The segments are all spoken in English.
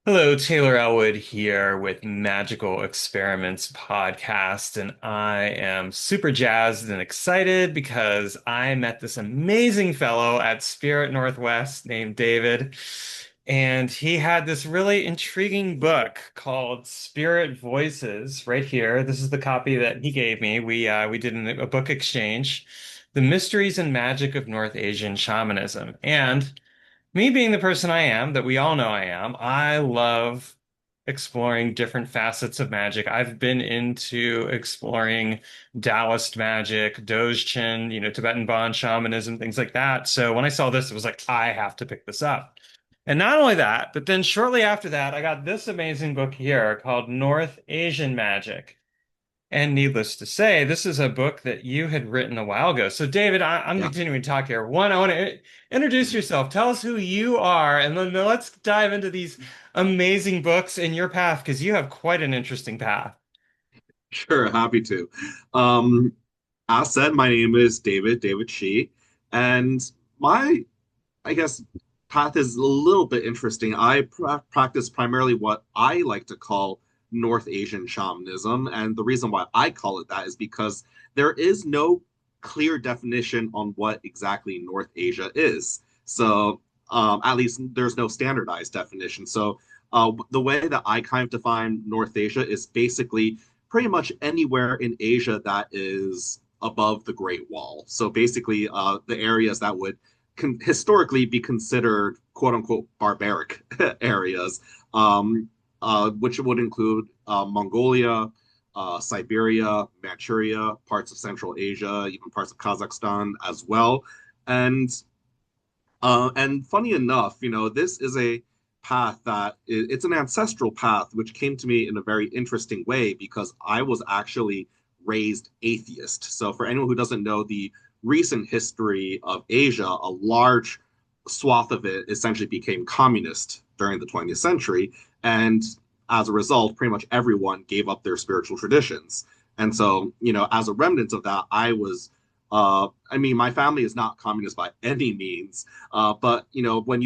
Hello, Taylor Elwood here with Magical Experiments Podcast, and I am super jazzed and excited because I met this amazing fellow at Spirit Northwest named David, and he had this really intriguing book called Spirit Voices right here. This is the copy that he gave me. We did a book exchange, The Mysteries and Magic of North Asian Shamanism, and me being the person I am, that we all know I am, I love exploring different facets of magic. I've been into exploring Taoist magic, Dojin, Tibetan Bon shamanism, things like that. So when I saw this, it was like, I have to pick this up. And not only that, but then shortly after that, I got this amazing book here called North Asian Magic. And needless to say, this is a book that you had written a while ago. So, David, I'm Yeah, continuing to talk here. One, I want to introduce yourself. Tell us who you are, and then let's dive into these amazing books in your path because you have quite an interesting path. sure, happy to. Um, as said, my name is David Shi, and my, I guess, path is a little bit interesting. I practice primarily what I like to call North Asian shamanism, and the reason why I call it that is because there is no clear definition on what exactly North Asia is. So, at least there's no standardized definition. So, the way that I kind of define North Asia is basically pretty much anywhere in Asia that is above the Great Wall. So basically, the areas that would historically be considered quote unquote barbaric areas, which would include Mongolia, Siberia, Manchuria, parts of Central Asia, even parts of Kazakhstan as well. And and funny enough, this is a path that it's an ancestral path, which came to me in a very interesting way because I was actually raised atheist. So, for anyone who doesn't know the recent history of Asia, a large swath of it essentially became communist during the 20th century. And as a result, pretty much everyone gave up their spiritual traditions. And so, as a remnant of that, I mean, my family is not communist by any means, but when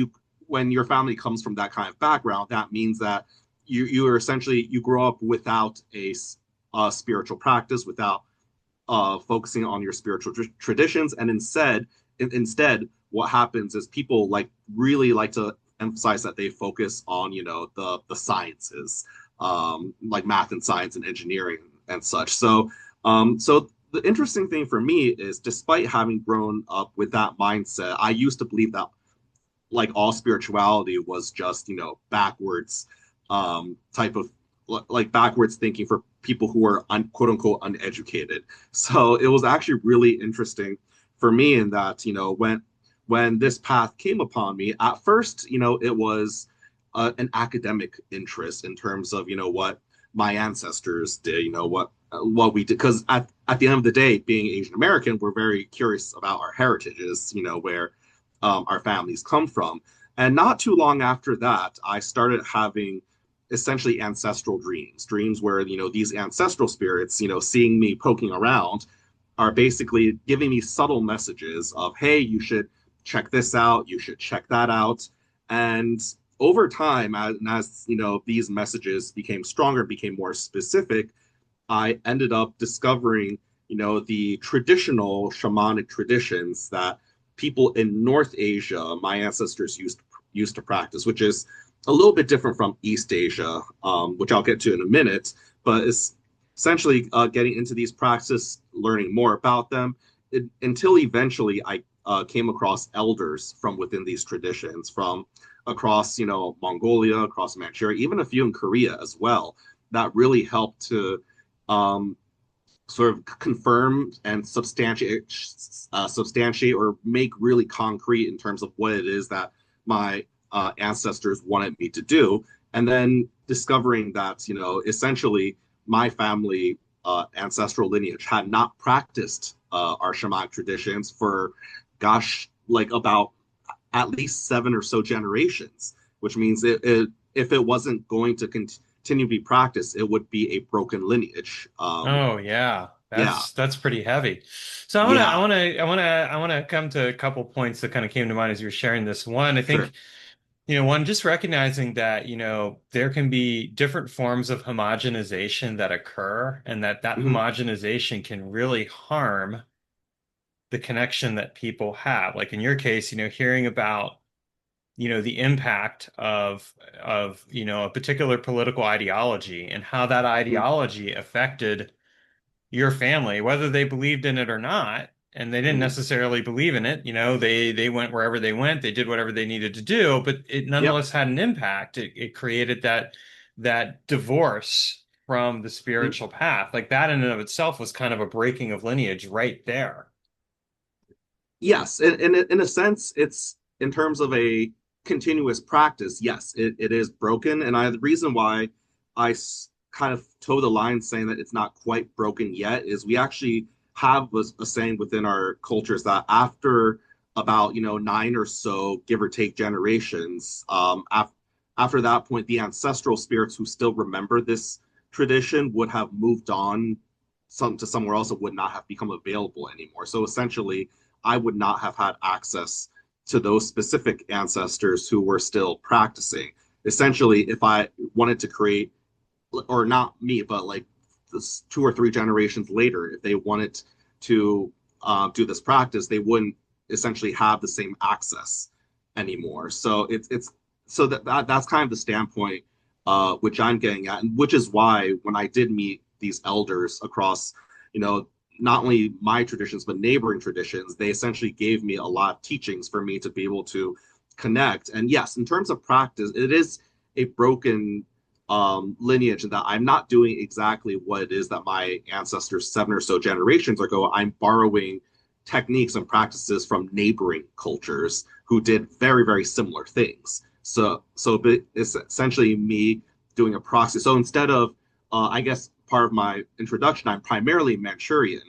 your family comes from that kind of background, that means that you are essentially you grow up without a spiritual practice, without focusing on your spiritual traditions, and instead, what happens is people really like to emphasize that they focus on the sciences, like math and science and engineering and such. So the interesting thing for me is, despite having grown up with that mindset, I used to believe that like all spirituality was just backwards type of like backwards thinking for people who are quote unquote uneducated. So it was actually really interesting for me in that when this path came upon me at first, it was an academic interest in terms of what my ancestors did, what we did, because at the end of the day, being Asian American, we're very curious about our heritages, where our families come from. And not too long after that, I started having essentially ancestral dreams where, these ancestral spirits, seeing me poking around, are basically giving me subtle messages of, hey, you should check this out, you should check that out. And over time, as these messages became stronger, became more specific, I ended up discovering, the traditional shamanic traditions that people in North Asia, my ancestors used to practice, which is a little bit different from East Asia, which I'll get to in a minute. But it's essentially getting into these practices, learning more about them, until eventually I came across elders from within these traditions, from across Mongolia, across Manchuria, even a few in Korea as well, that really helped to um, sort of confirm and substantiate or make really concrete in terms of what it is that my ancestors wanted me to do. And then discovering that, essentially my family ancestral lineage had not practiced our shamanic traditions for, gosh, like about at least seven or so generations, which means if it wasn't going to continue to be practiced, it would be a broken lineage. Oh yeah, Yeah, that's pretty heavy. So yeah, I want to come to a couple points that kind of came to mind as you were sharing this. One, I sure. think One, just recognizing that, there can be different forms of homogenization that occur, and that Hmm. homogenization can really harm the connection that people have. Like in your case, hearing about, the impact of a particular political ideology and how that Hmm. ideology affected your family, whether they believed in it or not, and they didn't Hmm. necessarily believe in it. They went wherever they went, they did whatever they needed to do, but it Yep. nonetheless had an impact. It created that divorce from the Mhm. spiritual path. Like that in and of itself was kind of a breaking of lineage right there. Yes, in a sense, it's in terms of a continuous practice. Yes, it is broken, and the reason why kind of toe the line saying that it's not quite broken yet is we actually have a saying within our cultures that after about nine or so, give or take generations, after that point, the ancestral spirits who still remember this tradition would have moved on to somewhere else. It would not have become available anymore. So essentially I would not have had access to those specific ancestors who were still practicing. Essentially, if I wanted to create, or not me, but like this 2 or 3 generations later, if they wanted to do this practice, they wouldn't essentially have the same access anymore. So that's kind of the standpoint which I'm getting at, and which is why when I did meet these elders across, you know, not only my traditions but neighboring traditions, they essentially gave me a lot of teachings for me to be able to connect. And yes, in terms of practice, it is a broken lineage and that I'm not doing exactly what it is that my ancestors 7 or so generations ago. I'm borrowing techniques and practices from neighboring cultures who did very, very similar things. So it's essentially me doing a proxy. So instead of, I guess, part of my introduction, I'm primarily Manchurian,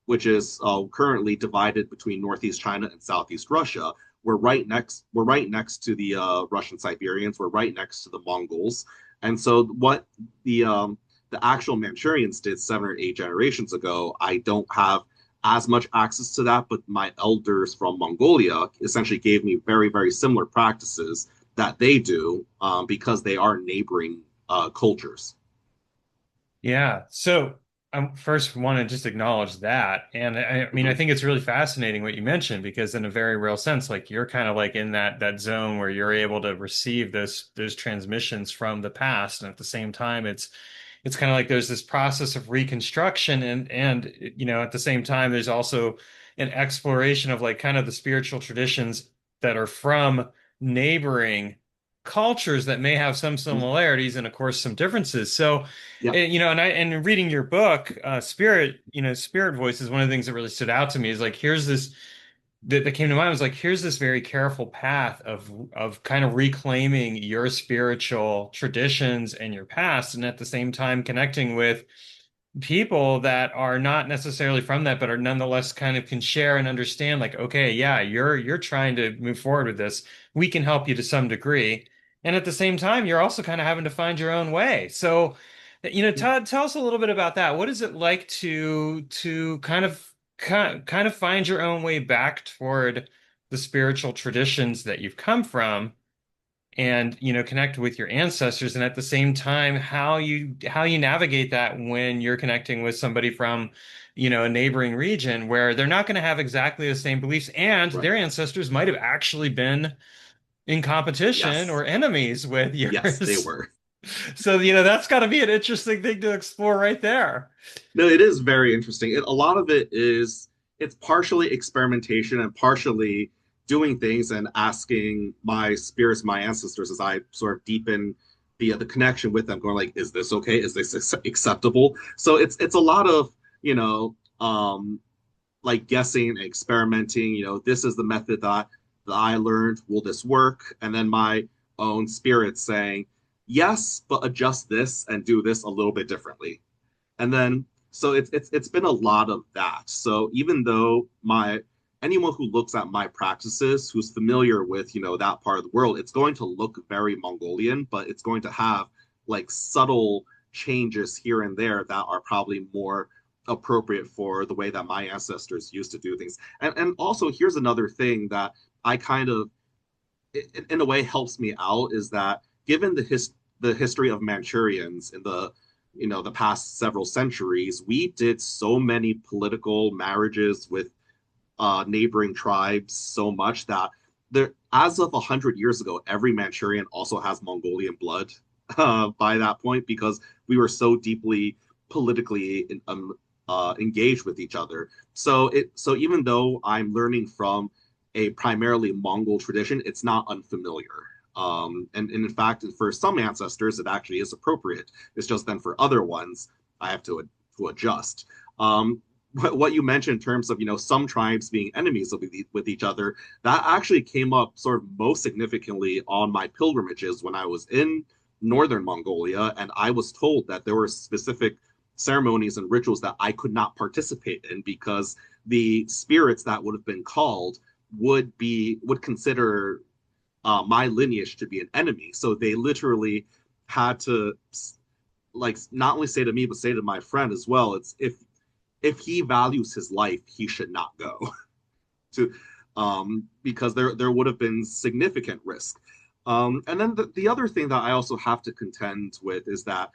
which is currently divided between Northeast China and Southeast Russia. We're right next to the Russian Siberians. We're right next to the Mongols. And so what the actual Manchurians did 7 or 8 generations ago, I don't have as much access to that, but my elders from Mongolia essentially gave me very, very similar practices that they do because they are neighboring cultures. Yeah. So I first want to just acknowledge that. And I mean, I Mhm. think it's really fascinating what you mentioned because in a very real sense, like you're kind of like in that zone where you're able to receive those transmissions from the past. And at the same time, it's kind of like there's this process of reconstruction and at the same time there's also an exploration of like kind of the spiritual traditions that are from neighboring cultures that may have some similarities and of course some differences. So Yep. and reading your book, Spirit Voices, one of the things that really stood out to me is like here's this that came to mind was like here's this very careful path of kind of reclaiming your spiritual traditions and your past, and at the same time connecting with people that are not necessarily from that, but are nonetheless kind of can share and understand, like, okay, yeah, you're trying to move forward with this. We can help you to some degree. And at the same time, you're also kind of having to find your own way. So, Todd, tell us a little bit about that. What is it like to kind of find your own way back toward the spiritual traditions that you've come from? And connect with your ancestors, and at the same time how you navigate that when you're connecting with somebody from a neighboring region where they're not going to have exactly the same beliefs, and Right. their ancestors might have actually been in competition Yes. or enemies with Yes, they yours. were. So that's got to be an interesting thing to explore right there. No, it is very interesting. A lot of it is it's partially experimentation and partially doing things and asking my spirits, my ancestors, as I sort of deepen the connection with them, going like, is this okay? Is this acceptable? So it's a lot of like guessing and experimenting. This is the method that I learned. Will this work? And then my own spirit saying, yes, but adjust this and do this a little bit differently. And then so it's been a lot of that. So even though my anyone who looks at my practices who's familiar with that part of the world, it's going to look very Mongolian, but it's going to have like subtle changes here and there that are probably more appropriate for the way that my ancestors used to do things. And also here's another thing that I kind of in a way helps me out is that given the history of Manchurians in the the past several centuries, we did so many political marriages with neighboring tribes so much that there, as of 100 years ago, every Manchurian also has Mongolian blood by that point because we were so deeply politically engaged with each other. So even though I'm learning from a primarily Mongol tradition, it's not unfamiliar. And in fact, for some ancestors, it actually is appropriate. It's just then for other ones, I have to adjust. What you mentioned in terms of some tribes being enemies with each other, that actually came up sort of most significantly on my pilgrimages when I was in northern Mongolia, and I was told that there were specific ceremonies and rituals that I could not participate in because the spirits that would have been called would consider my lineage to be an enemy. So they literally had to like not only say to me but say to my friend as well. It's if he values his life, he should not go to because there would have been significant risk. And then the other thing that I also have to contend with is that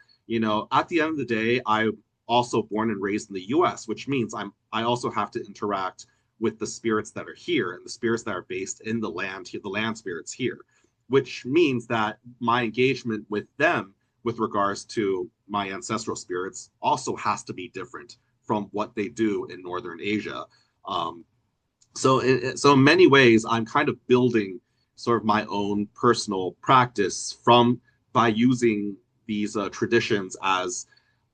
at the end of the day, I'm also born and raised in the U.S., which means I also have to interact with the spirits that are here and the spirits that are based in the land spirits here, which means that my engagement with them with regards to my ancestral spirits also has to be different from what they do in Northern Asia. So in many ways, I'm kind of building sort of my own personal practice from by using these traditions as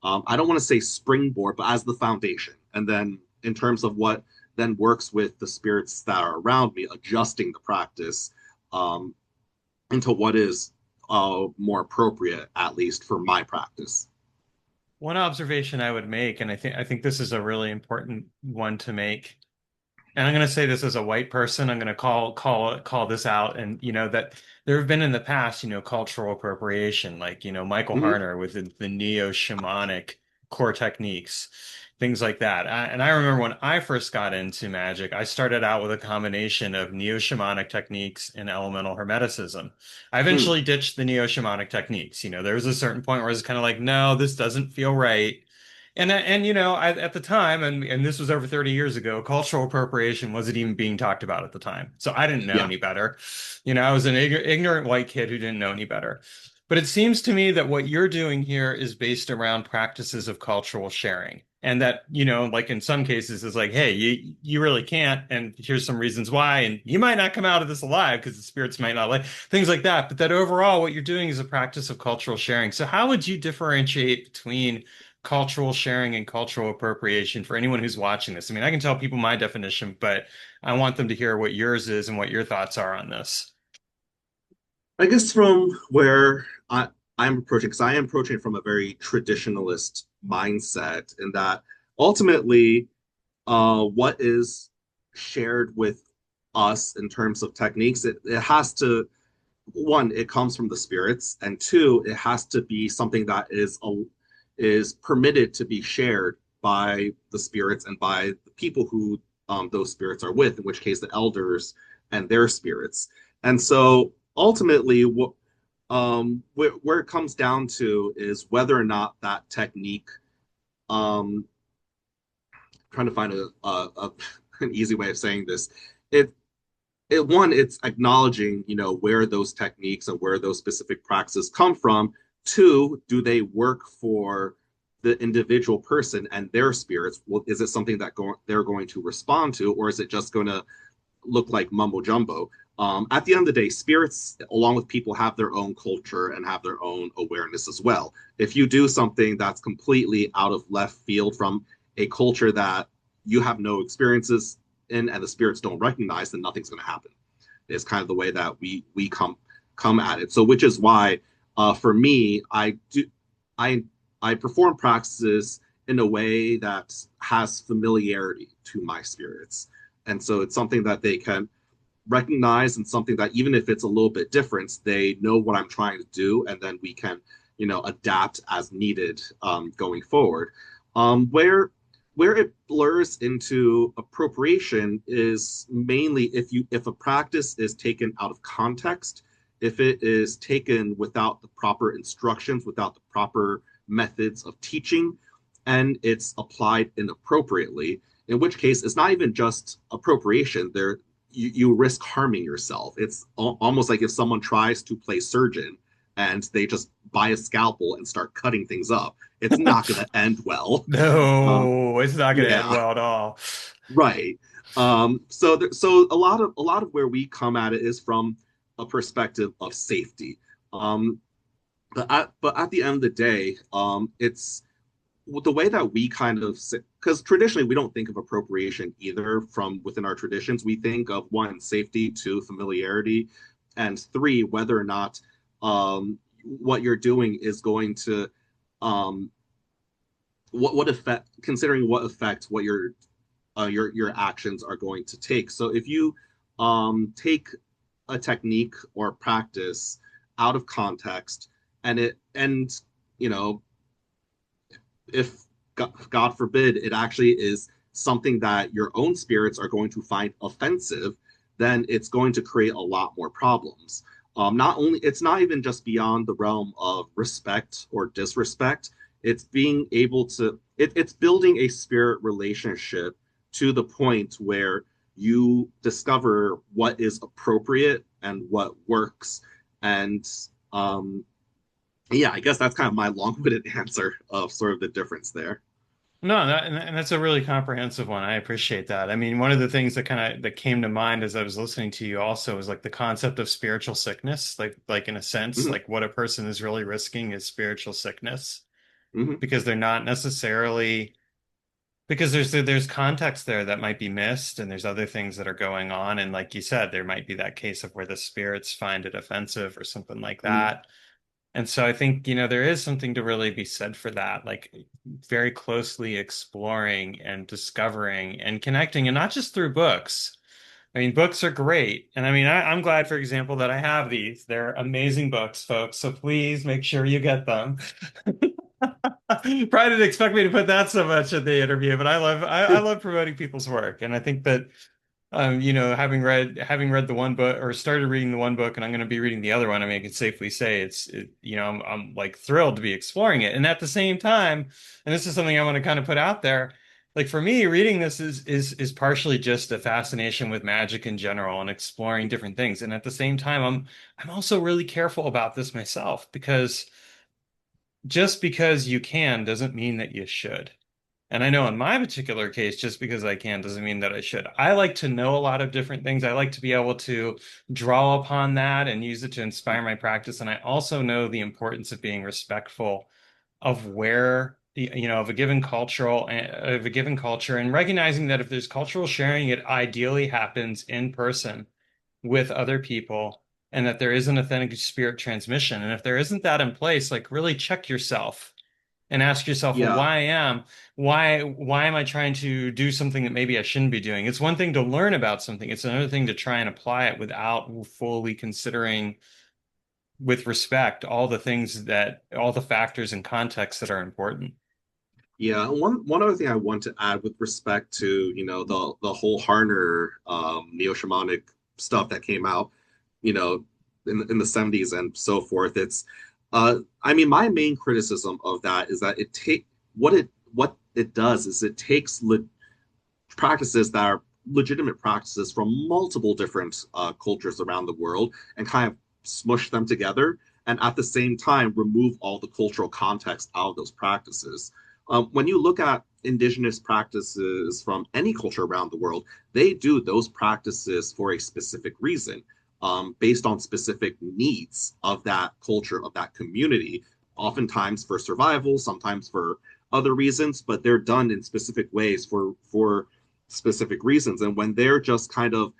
I don't want to say springboard, but as the foundation. And then in terms of what then works with the spirits that are around me, adjusting the practice um, into what is more appropriate, at least for my practice. One observation I would make, and I think this is a really important one to make, and I'm going to say this as a white person. I'm going to call this out, and that there have been in the past, cultural appropriation, like Michael Mm-hmm. Harner with the neo-shamanic core techniques, things like that. And I remember when I first got into magic, I started out with a combination of neo-shamanic techniques and elemental hermeticism. I Mm. eventually ditched the neo-shamanic techniques. There was a certain point where I was kind of like, no, this doesn't feel right. And at the time, and this was over 30 years ago, cultural appropriation wasn't even being talked about at the time. So I didn't know Yeah. any better. I was an ignorant white kid who didn't know any better. But it seems to me that what you're doing here is based around practices of cultural sharing. And that, like in some cases, is like, hey, you really can't, and here's some reasons why, and you might not come out of this alive because the spirits might not like things like that. But that overall, what you're doing is a practice of cultural sharing. So how would you differentiate between cultural sharing and cultural appropriation for anyone who's watching this? I mean, I can tell people my definition, but I want them to hear what yours is and what your thoughts are on this. I guess from where I'm approaching, because I am approaching from a very traditionalist mindset, in that ultimately, what is shared with us in terms of techniques, it has to, one, it comes from the spirits, and two, it has to be something that is permitted to be shared by the spirits and by the people who those spirits are with, in which case the elders and their spirits. And so ultimately, where it comes down to is whether or not that technique, um, trying to find an easy way of saying this, it it's acknowledging where those techniques and where those specific practices come from. Two, do they work for the individual person and their spirits? Well, is it something that they're going to respond to, or is it just going to look like mumbo jumbo? At the end of the day, spirits, along with people, have their own culture and have their own awareness as well. If you do something that's completely out of left field from a culture that you have no experiences in and the spirits don't recognize, then nothing's going to happen. It's kind of the way that we come at it. So, which is why, for me, I I perform practices in a way that has familiarity to my spirits, and so it's something that they can recognize, and something that even if it's a little bit different, they know what I'm trying to do, and then we can adapt as needed going forward. Where where it blurs into appropriation is mainly if a practice is taken out of context, if it is taken without the proper instructions, without the proper methods of teaching, and it's applied inappropriately, in which case it's not even just appropriation. You risk harming yourself. It's almost like if someone tries to play surgeon and they just buy a scalpel and start cutting things up, it's not going to end well. Um, No, it's not going to end yeah, well at all. right. So a lot of where we come at it is from a perspective of safety. Um, but at the end of the day, it's the way that we kind of, because traditionally we don't think of appropriation either from within our traditions. We think of one, safety, two, familiarity, and three, whether or not what you're doing is going to um, what effect, considering what effect what your actions are going to take. So if you take a technique or practice out of context, and you know if God forbid it actually is something that your own spirits are going to find offensive, then it's going to create a lot more problems. Not only it's not even just beyond the realm of respect or disrespect. It's being able to it's building a spirit relationship to the point where you discover what is appropriate and what works. And yeah, I guess that's kind of my long-winded answer of sort of the difference there. No, and that's a really comprehensive one. I appreciate that. I mean, one of the things that kind of that came to mind as I was listening to you also was like the concept of spiritual sickness, like in a sense, Hmm. like what a person is really risking is spiritual sickness Hmm. because they're not necessarily because there's context there that might be missed and there's other things that are going on and like you said, there might be that case of where the spirits find it offensive or something like Hmm. that. And so I think, there is something to really be said for that, like very closely exploring and discovering and connecting, and not just through books. I mean, books are great. And I mean, I'm glad, for example, that I have these. They're amazing books, folks. So please make sure you get them. Probably didn't expect me to put that so much in the interview, but I love promoting people's work. And I think that having read the one book or started reading the one book, and I'm going to be reading the other one. I mean, I can safely say I'm like thrilled to be exploring it. And at the same time, and this is something I want to kind of put out there, like for me, reading this is partially just a fascination with magic in general and exploring different things. And at the same time, I'm also really careful about this myself because just because you can doesn't mean that you should. And I know in my particular case, just because I can doesn't mean that I should. I like to know a lot of different things. I like to be able to draw upon that and use it to inspire my practice. And I also know the importance of being respectful of of a given culture and recognizing that if there's cultural sharing, it ideally happens in person with other people and that there is an authentic spirit transmission. And if there isn't that in place, like really check yourself and ask yourself, well, Yeah, why am I trying to do something that maybe I shouldn't be doing? It's one thing to learn about something. It's another thing to try and apply it without fully considering with respect all the factors and contexts that are important. yeah. One other thing I want to add with respect to the whole Harner neo-shamanic stuff that came out, you know, in the 70s and so forth. I mean, my main criticism of that is that what it does is it takes practices that are legitimate practices from multiple different cultures around the world and kind of smush them together, and at the same time remove all the cultural context out of those practices. When you look at indigenous practices from any culture around the world, they do those practices for a specific reason, based on specific needs of that culture, of that community, oftentimes for survival, sometimes for other reasons, but they're done in specific ways for specific reasons. And when they're just kind of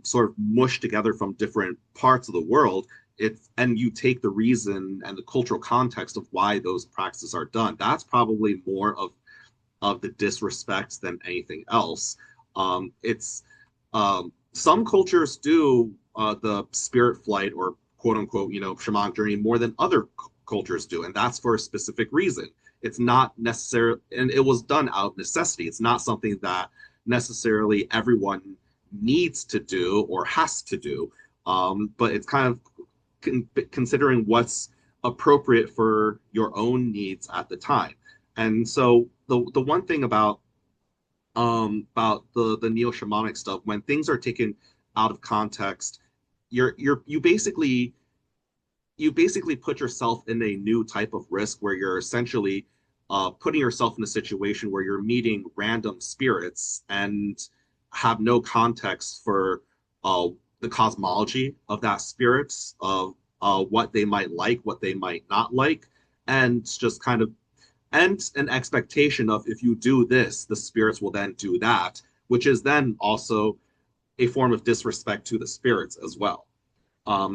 sort of mushed together from different parts of the world, and you take the reason and the cultural context of why those practices are done, that's probably more of the disrespect than anything else. It's Some cultures do the spirit flight or quote unquote, shaman journey more than other cultures do, and that's for a specific reason. it's not necessarily, and it was done out of necessity. It's not something that necessarily everyone needs to do or has to do. But it's kind of considering what's appropriate for your own needs at the time. And so the one thing about the neo shamanic stuff, when things are taken out of context, you basically put yourself in a new type of risk where you're essentially putting yourself in a situation where you're meeting random spirits and have no context for uh, the cosmology of that spirit, of what they might like, what they might not like, and just kind of and an expectation of if you do this, the spirits will then do that, which is then also a form of disrespect to the spirits as well.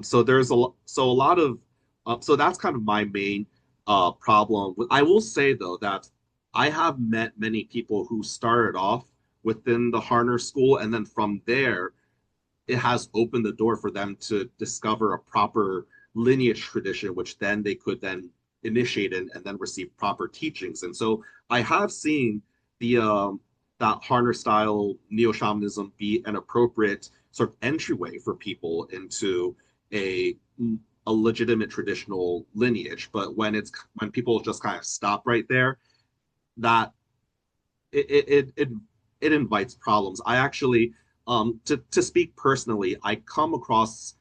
So there's a lot of so that's kind of my main problem. I will say though that I have met many people who started off within the Harner school, and then from there it has opened the door for them to discover a proper lineage tradition, which then they could then initiate and then receive proper teachings. And so I have seen the that Harner style neo shamanism be an appropriate sort of entryway for people into a a legitimate traditional lineage. But when people just kind of stop right there, that it invites problems. I actually to speak personally, I come across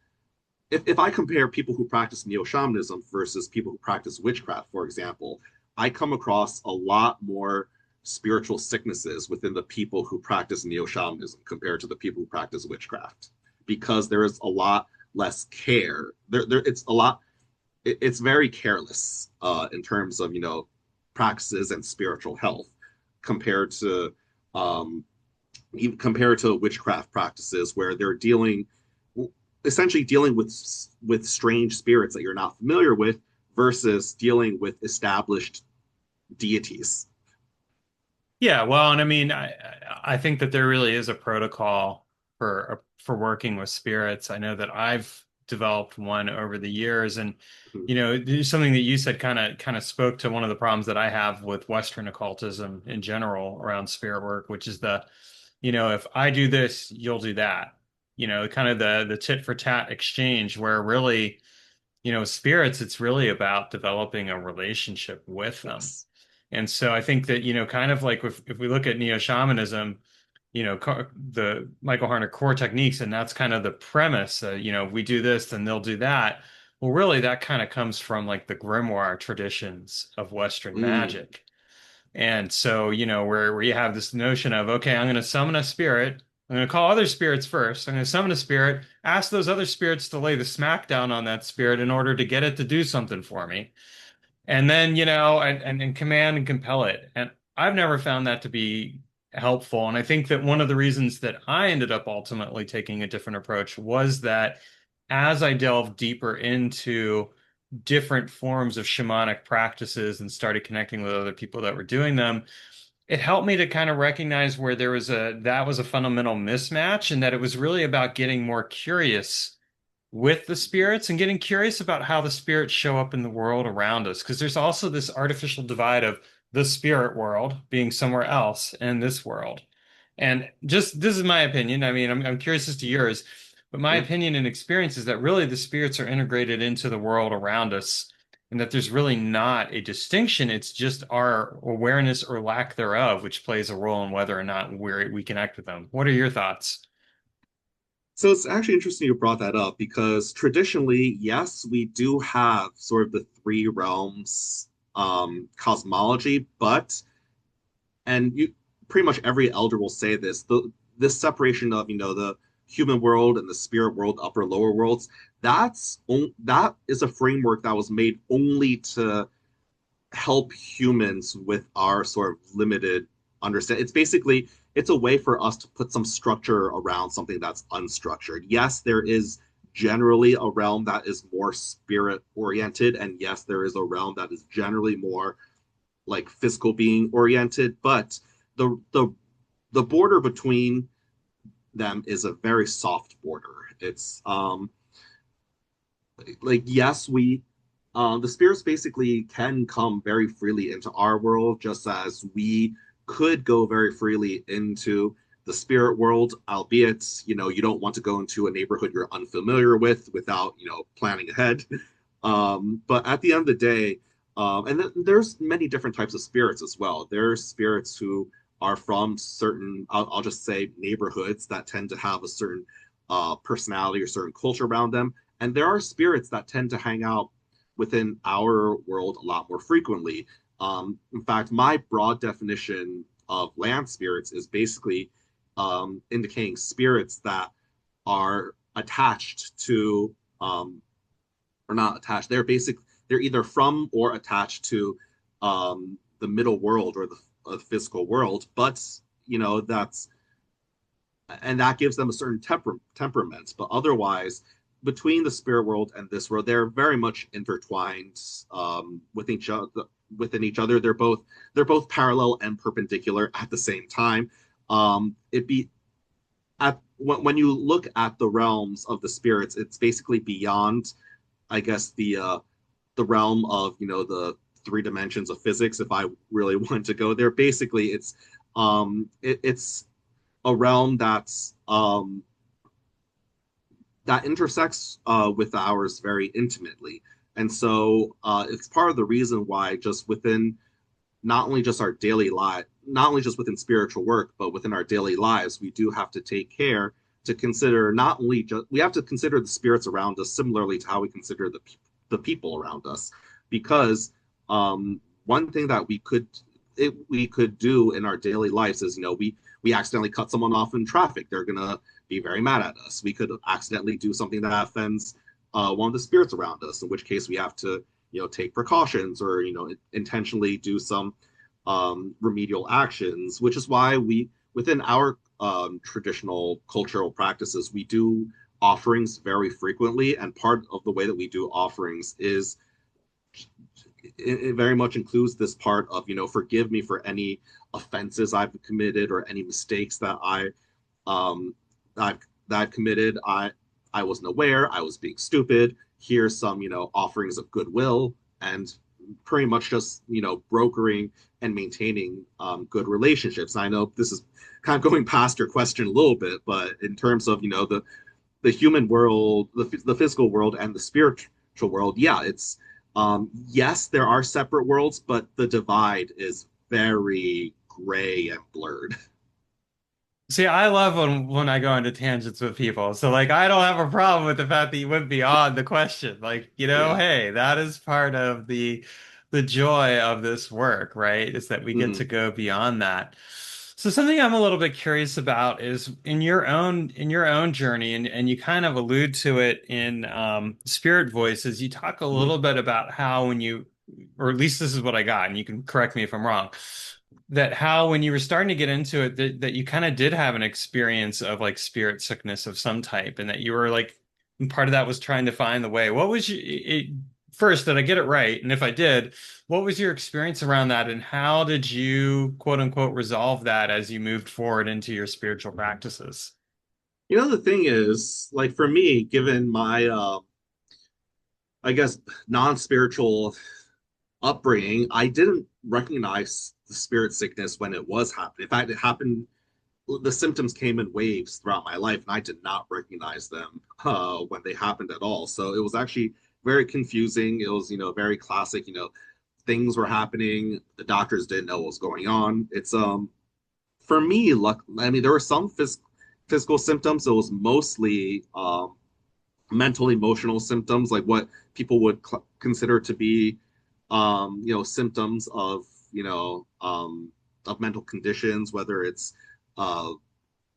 if I compare people who practice neo shamanism versus people who practice witchcraft, for example, I come across a lot more spiritual sicknesses within the people who practice neo shamanism compared to the people who practice witchcraft because there is a lot less care. It's a lot. It's very careless in terms of practices and spiritual health compared to um, compared to witchcraft practices where they're dealing essentially dealing with strange spirits that you're not familiar with versus dealing with established deities. Yeah, well, and I mean, I think that there really is a protocol for working with spirits. I know that I've developed one over the years, and there's something that you said kind of spoke to one of the problems that I have with Western occultism in general around spirit work, which is if I do this, you'll do that. Kind of the tit for tat exchange, where really, spirits, it's really about developing a relationship with them. Yes. And so I think that, kind of like if we look at neo-shamanism, the Michael Harner core techniques, and that's kind of the premise, if we do this, then they'll do that. Well, really, that kind of comes from like the grimoire traditions of Western Mm, magic. And so, where you have this notion of, okay, I'm going to summon a spirit. I'm going to call other spirits first. I'm going to summon a spirit, ask those other spirits to lay the smackdown on that spirit in order to get it to do something for me. And then, and command and compel it. And I've never found that to be helpful. And I think that one of the reasons that I ended up ultimately taking a different approach was that as I delved deeper into different forms of shamanic practices and started connecting with other people that were doing them, it helped me to kind of recognize where that was a fundamental mismatch and that it was really about getting more curious with the spirits and getting curious about how the spirits show up in the world around us. Because there's also this artificial divide of the spirit world being somewhere else and this world. And just this is my opinion. I mean, I'm curious as to yours, but my yeah. opinion and experience is that really the spirits are integrated into the world around us and that there's really not a distinction. It's just our awareness or lack thereof, which plays a role in whether or not we connect with them. What are your thoughts? So it's actually interesting you brought that up because traditionally, yes, we do have sort of the three realms cosmology, but and you pretty much every elder will say this this separation of the human world and the spirit world, upper lower worlds, that is a framework that was made only to help humans with our sort of limited understanding. It's a way for us to put some structure around something that's unstructured. Yes, there is generally a realm that is more spirit oriented, and yes, there is a realm that is generally more like physical being oriented, but the the border between them is a very soft border. It's like yes, The spirits basically can come very freely into our world, just as we could go very freely into the spirit world, albeit, you don't want to go into a neighborhood you're unfamiliar with without, planning ahead. But at the end of the day, there's many different types of spirits as well. There's spirits who are from certain, I'll just say, neighborhoods that tend to have a certain personality or certain culture around them. And there are spirits that tend to hang out within our world a lot more frequently. In fact, my broad definition of land spirits is basically indicating spirits that are attached to, or not attached. They're either from or attached to the middle world or the physical world, but that's and that gives them a certain temperament. But otherwise, between the spirit world and this world, they're very much intertwined with each other. Within each other, they're both parallel and perpendicular at the same time. It be at when you look at the realms of the spirits, it's basically beyond, I guess, the realm of the three dimensions of physics. If I really want to go there, basically, it's a realm that intersects with ours very intimately. And so it's part of the reason why just within not only just our daily life, not only just within spiritual work, but within our daily lives, we do have to take care to consider not only just we have to consider the spirits around us similarly to how we consider the people around us, because one thing that we could do in our daily lives is we accidentally cut someone off in traffic. They're gonna be very mad at us. We could accidentally do something that offends one of the spirits around us, in which case we have to take precautions or intentionally do some remedial actions, which is why we within our traditional cultural practices we do offerings very frequently, and part of the way that we do offerings is it very much includes this part of forgive me for any offenses I've committed or any mistakes um I've that I've committed. I wasn't aware. I was being stupid. Here's some offerings of goodwill, and pretty much just brokering and maintaining good relationships. And I know this is kind of going past your question a little bit, but in terms of the human world, the physical world, and the spiritual world, yeah, it's yes, there are separate worlds, but the divide is very gray and blurred. See, I love when I go into tangents with people. So like I don't have a problem with the fact that you went beyond the question. Like, Yeah. hey, that is part of the joy of this work, right? Is that we get to Mhm. go beyond that. So something I'm a little bit curious about is in your own journey, and you kind of allude to it in Spirit Voices, you talk a Mhm. little bit about how when you, or at least this is what I got, and you can correct me if I'm wrong, that how when you were starting to get into it that you kind of did have an experience of like spirit sickness of some type, and that you were like, and part of that was trying to find the way. What was first, did I get it right? And if I did, what was your experience around that, and how did you quote unquote resolve that as you moved forward into your spiritual practices? The thing is, like for me, given my I guess non-spiritual upbringing, I didn't recognize the spirit sickness when it was happening. In fact, it happened the symptoms came in waves throughout my life, and I did not recognize them when they happened at all. So it was actually very confusing. It was, very classic. Things were happening. The doctors didn't know what was going on. It's for me, luck. I mean, there were some physical symptoms. It was mostly mental, emotional symptoms, like what people would consider to be, symptoms of mental conditions, whether it's uh,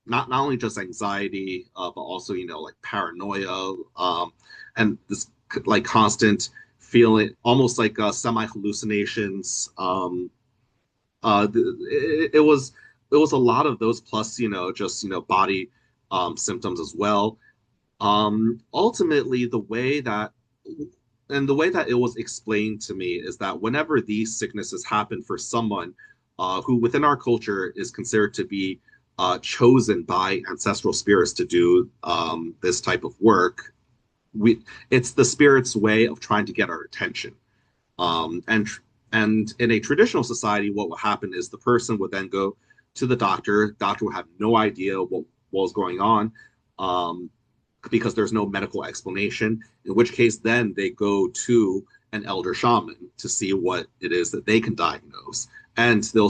not only just anxiety, but also like paranoia, and this like constant feeling, almost like semi hallucinations. It was a lot of those, plus just body symptoms as well. Ultimately, the way that it was explained to me is that whenever these sicknesses happen for someone who within our culture is considered to be chosen by ancestral spirits to do this type of work, we it's the spirit's way of trying to get our attention. Um, and and in a traditional society, what would happen is the person would then go to the doctor. Doctor would have no idea what was going on, um, because there's no medical explanation. In which case, then they go to an elder shaman to see what it is that they can diagnose, and they'll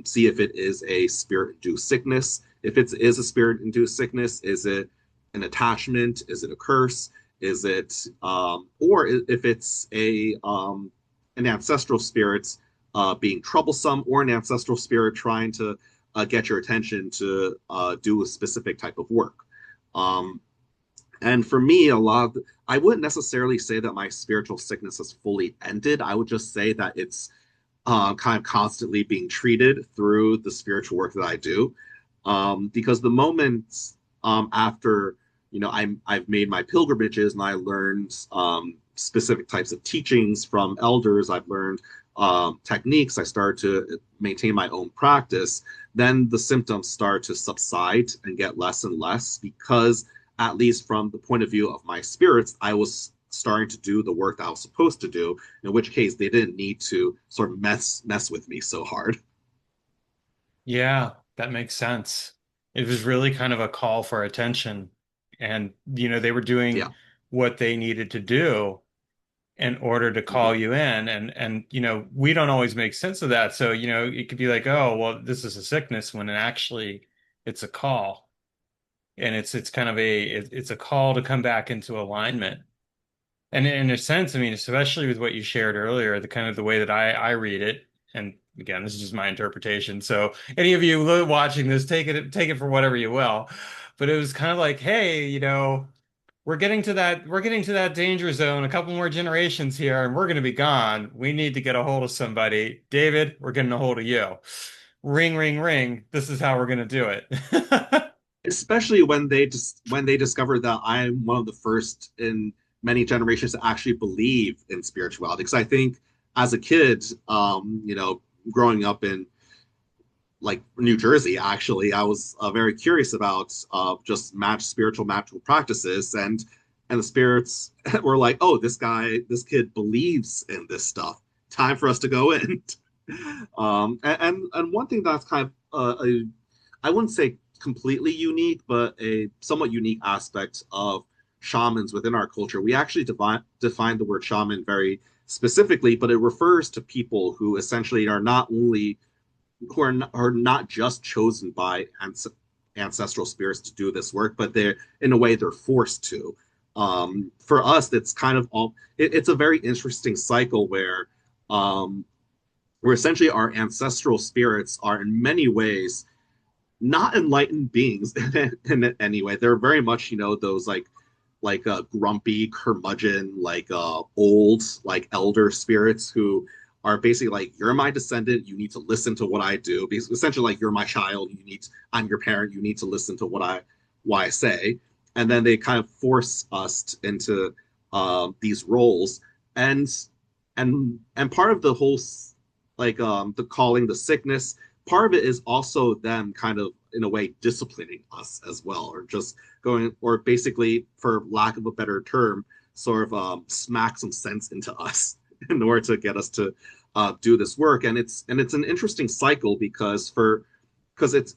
see if it is a spirit-induced sickness. If it is a spirit-induced sickness, is it an attachment? Is it a curse? Is it or if it's a an ancestral spirit being troublesome, or an ancestral spirit trying to get your attention to do a specific type of work. Um, and for me, I wouldn't necessarily say that my spiritual sickness has fully ended. I would just say that it's kind of constantly being treated through the spiritual work that I do. Because the moment after, I've made my pilgrimages and I learned specific types of teachings from elders, I've learned techniques, I started to maintain my own practice, then the symptoms start to subside and get less and less because, at least from the point of view of my spirits, I was starting to do the work that I was supposed to do, in which case they didn't need to sort of mess with me so hard. Yeah, that makes sense. It was really kind of a call for attention. And, they were doing Yeah. what they needed to do in order to call Mm-hmm. you in. And, we don't always make sense of that. So, it could be like, oh, well, this is a sickness when actually it's a call. And it's kind of it's a call to come back into alignment. And in a sense, I mean, especially with what you shared earlier, the kind of the way that I read it, and again, this is just my interpretation. So any of you watching this, take it for whatever you will. But it was kind of like, hey, we're getting to that danger zone, a couple more generations here, and we're gonna be gone. We need to get a hold of somebody. David, we're getting a hold of you. Ring, ring, ring. This is how we're gonna do it. Especially when they discover that I'm one of the first in many generations to actually believe in spirituality. Because I think as a kid, growing up in like New Jersey, actually, I was very curious about just spiritual magical practices, and the spirits were like, "Oh, this kid believes in this stuff. Time for us to go in." And one thing that's kind of I wouldn't say completely unique, but a somewhat unique aspect of shamans within our culture. We actually define the word shaman very specifically, but it refers to people who essentially are not just chosen by ancestral spirits to do this work, but they're in a way they're forced to. For us, it's kind of it's a very interesting cycle um, where essentially our ancestral spirits are in many ways not enlightened beings in any way. They're very much, those like grumpy curmudgeon, like old, like elder spirits who are basically like, you're my descendant, you need to listen to what I do. Because essentially like, you're my child, I'm your parent, you need to listen to what I say. And then they kind of force us into these roles. And and part of the whole the calling, the sickness, part of it is also them kind of in a way disciplining us as well, or just going, or basically, for lack of a better term, sort of smack some sense into us in order to get us to do this work. And it's an interesting cycle because it's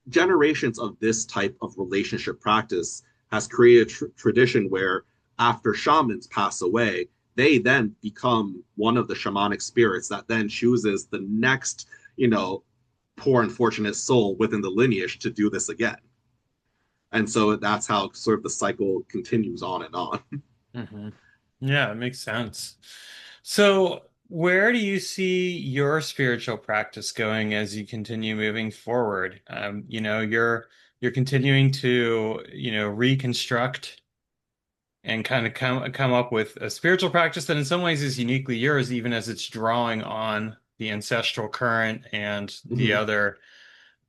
generations of this type of relationship practice has created a tradition where after shamans pass away, they then become one of the shamanic spirits that then chooses the next, poor unfortunate soul within the lineage to do this again. And so that's how sort of the cycle continues on and on. hmm Yeah, it makes sense. So, where do you see your spiritual practice going as you continue moving forward? You're continuing to, reconstruct and kind of come up with a spiritual practice that in some ways is uniquely yours, even as it's drawing on the ancestral current and the Mm-hmm.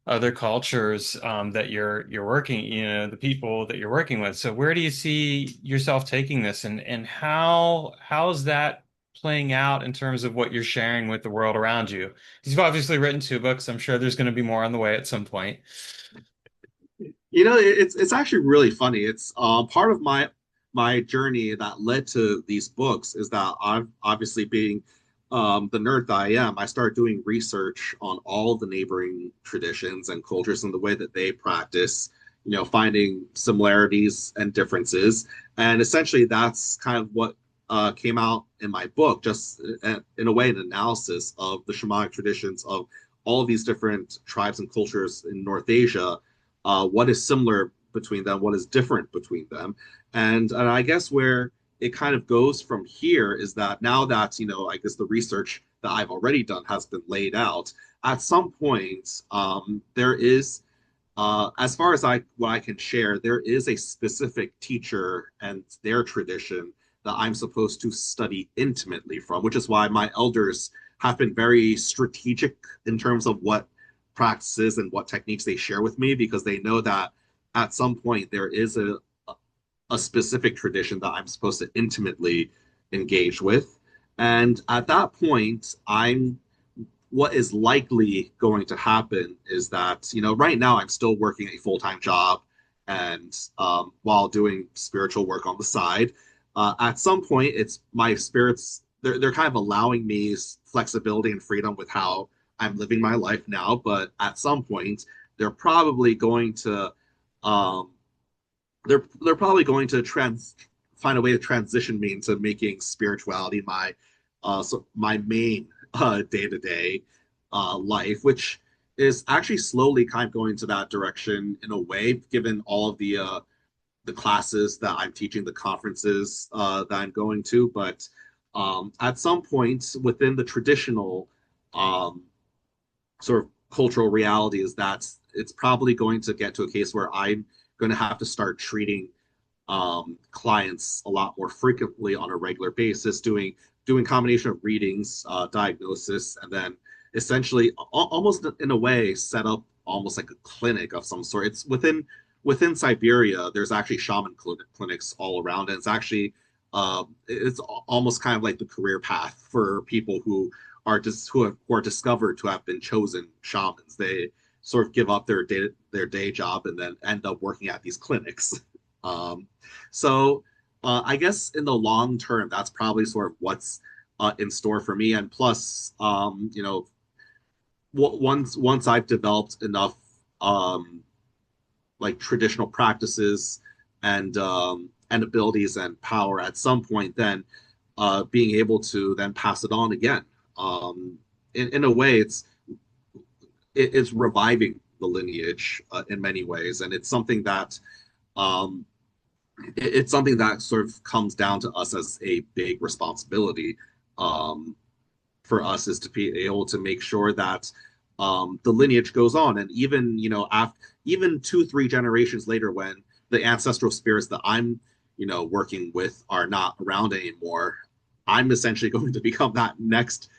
other cultures that you're working, the people that you're working with. So where do you see yourself taking this, and how's that playing out in terms of what you're sharing with the world around you? 'Cause you've obviously written two books. I'm sure there's going to be more on the way at some point. It's actually really funny. It's part of my journey that led to these books is that I've obviously being the nerd that I am, I started doing research on all the neighboring traditions and cultures and the way that they practice, finding similarities and differences. And essentially, that's kind of what came out in my book, just in a way, an analysis of the shamanic traditions of all of these different tribes and cultures in North Asia, what is similar between them, what is different between them, and I guess where it kind of goes from here is that now that I guess the research that I've already done has been laid out. At some point, there is, as far as what I can share, there is a specific teacher and their tradition that I'm supposed to study intimately from, which is why my elders have been very strategic in terms of what practices and what techniques they share with me because they know that at some point there is a specific tradition that I'm supposed to intimately engage with. And at that point, I'm what is likely going to happen is that, right now I'm still working a full-time job and while doing spiritual work on the side. At some point, it's my spirits, they're kind of allowing me flexibility and freedom with how I'm living my life now. But at some point, they're probably going to um, they're probably going to find a way to transition me into making spirituality my main day to day life, which is actually slowly kind of going to that direction in a way, given all of the classes that I'm teaching, the conferences that I'm going to. But at some point within the traditional um, sort of cultural reality is that it's probably going to get to a case where I'm going to have to start treating clients a lot more frequently on a regular basis, doing combination of readings, diagnosis, and then essentially almost in a way set up almost like a clinic of some sort. It's within Siberia. There's actually shaman clinics all around, and it's almost kind of like the career path for people who are discovered to have been chosen shamans. They sort of give up their day job and then end up working at these clinics. Um, so I guess in the long term, that's probably sort of what's in store for me. And plus, once I've developed enough um, like traditional practices and abilities and power, at some point, then being able to then pass it on again. In a way, it's reviving the lineage in many ways, and um, it's something that sort of comes down to us as a big responsibility um, for us is to be able to make sure that the lineage goes on, and even even 2 3 generations later, when the ancestral spirits that I'm working with are not around anymore, I'm essentially going to become that next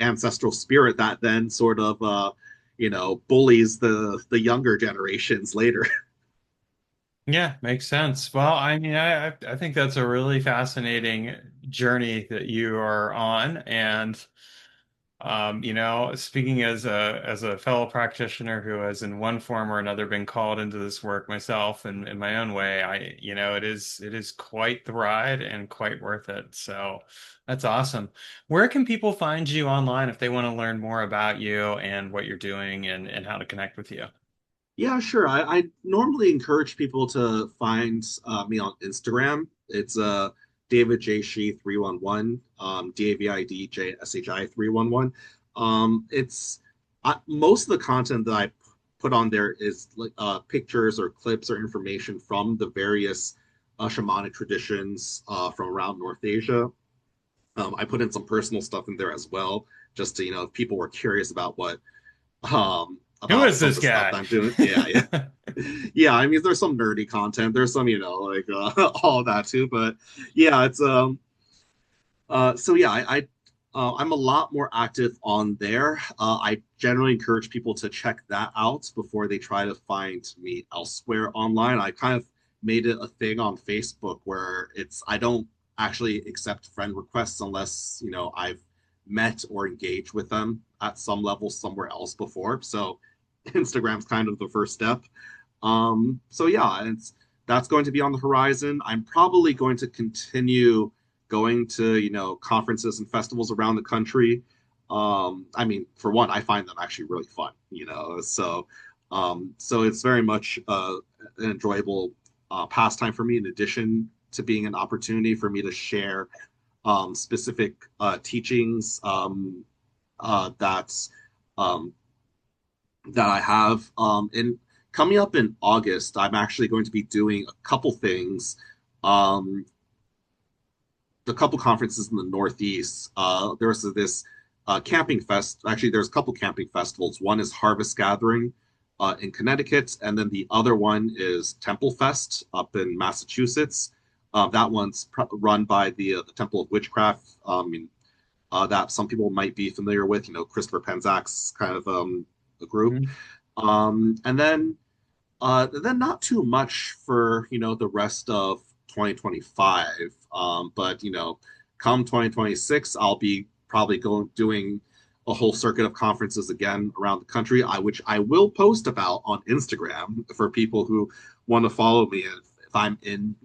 ancestral spirit that then sort of bullies the younger generations later. Yeah, makes sense. Well, I mean, I think that's a really fascinating journey that you are on, and speaking as a fellow practitioner who has in one form or another been called into this work myself and in my own way, it is quite the ride and quite worth it. So that's awesome. Where can people find you online if they want to learn more about you and what you're doing and how to connect with you? Yeah, sure. I normally encourage people to find me on Instagram. It's David J Shi 311, DAVIDJSHI 311. Most of the content that I put on there is like pictures or clips or information from the various shamanic traditions from around North Asia. I put in some personal stuff in there as well, just to if people were curious about Who about is some of this the stuff that guy? I'm doing. Yeah, yeah. Yeah, I mean, there's some nerdy content. There's some, like all that too. But yeah, it's so yeah, I'm a lot more active on there. I generally encourage people to check that out before they try to find me elsewhere online. I kind of made it a thing on Facebook where I don't actually accept friend requests unless I've met or engaged with them at some level somewhere else before. So Instagram's kind of the first step. So yeah, that's going to be on the horizon. I'm probably going to continue going to, conferences and festivals around the country. I mean, for one, I find them actually really fun, so it's very much an enjoyable pastime for me, in addition to being an opportunity for me to share specific teachings um, that I have. And coming up in August, I'm actually going to be doing um, a couple conferences in the Northeast. There's this camping fest. Actually, there's a couple camping festivals. One is Harvest Gathering in Connecticut, and then the other one is Temple Fest up in Massachusetts. That one's run by the Temple of Witchcraft. That some people might be familiar with. Christopher Penzak's kind of a group. Mhm. And then not too much for the rest of 2025. But come 2026, I'll be probably going doing a whole circuit of conferences again around the country. Which I will post about on Instagram for people who want to follow me. If I'm in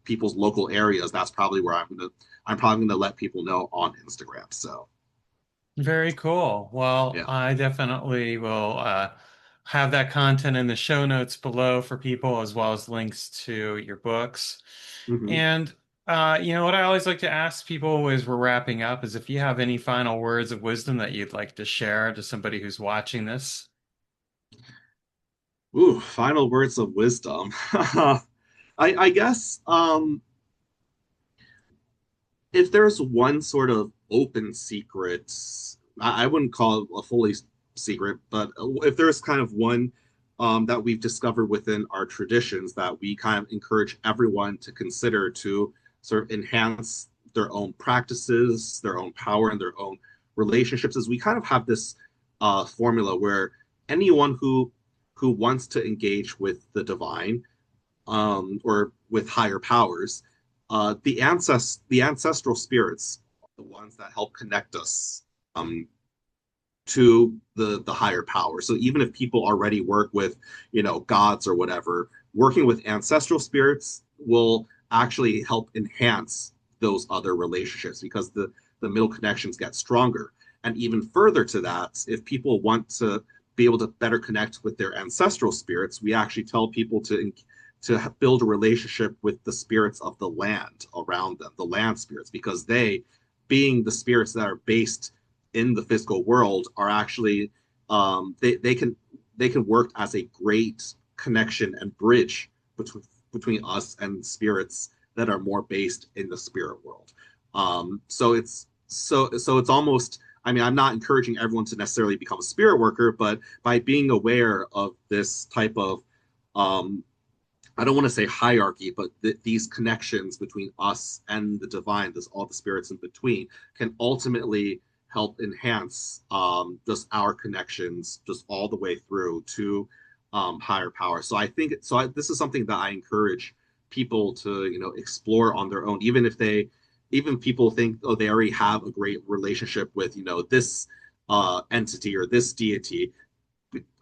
people's local areas, that's probably where I'm probably gonna let people know on Instagram. So Very cool. Well, yeah. I definitely will have that content in the show notes below for people, as well as links to your books. Hmm. And what I always like to ask people as we're wrapping up is if you have any final words of wisdom that you'd like to share to somebody who's watching this. Ooh, final words of wisdom. I guess if there's one sort of open secret, I wouldn't call it a fully secret, but if there's kind of one that we've discovered within our traditions that we kind of encourage everyone to consider to sort of enhance their own practices, their own power, and their own relationships, is we kind of have this formula where anyone who wants to engage with the divine or with higher powers, the ancestral spirits, the ones that help connect us um, to the higher power. So even if people already work with gods or whatever, working with ancestral spirits will actually help enhance those other relationships because the middle connections get stronger. And even further to that, if people want to be able to better connect with their ancestral spirits, we actually tell people to build a relationship with the spirits of the land around them, the land spirits, because they, being the spirits that are based in the physical world, are actually they can work as a great connection and bridge between us and spirits that are more based in the spirit world. So it's almost, I mean, I'm not encouraging everyone to necessarily become a spirit worker, but by being aware of this type of um, I don't want to say hierarchy, but these connections between us and the divine, this all the spirits in between, can ultimately help enhance just our connections, just all the way through to higher power. So I think this is something that I encourage people to explore on their own, even people think, oh, they already have a great relationship with this entity or this deity.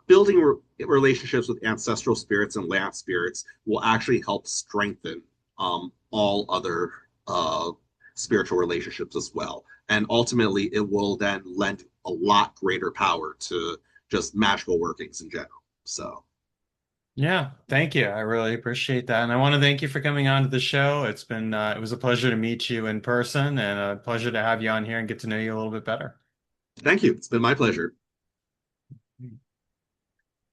Building relationships with ancestral spirits and land spirits will actually help strengthen all other spiritual relationships as well. And ultimately, it will then lend a lot greater power to just magical workings in general. So, Yeah, thank you. I really appreciate that. And I want to thank you for coming on to the show. It was a pleasure to meet you in person and a pleasure to have you on here and get to know you a little bit better. thank you. It's been my pleasure.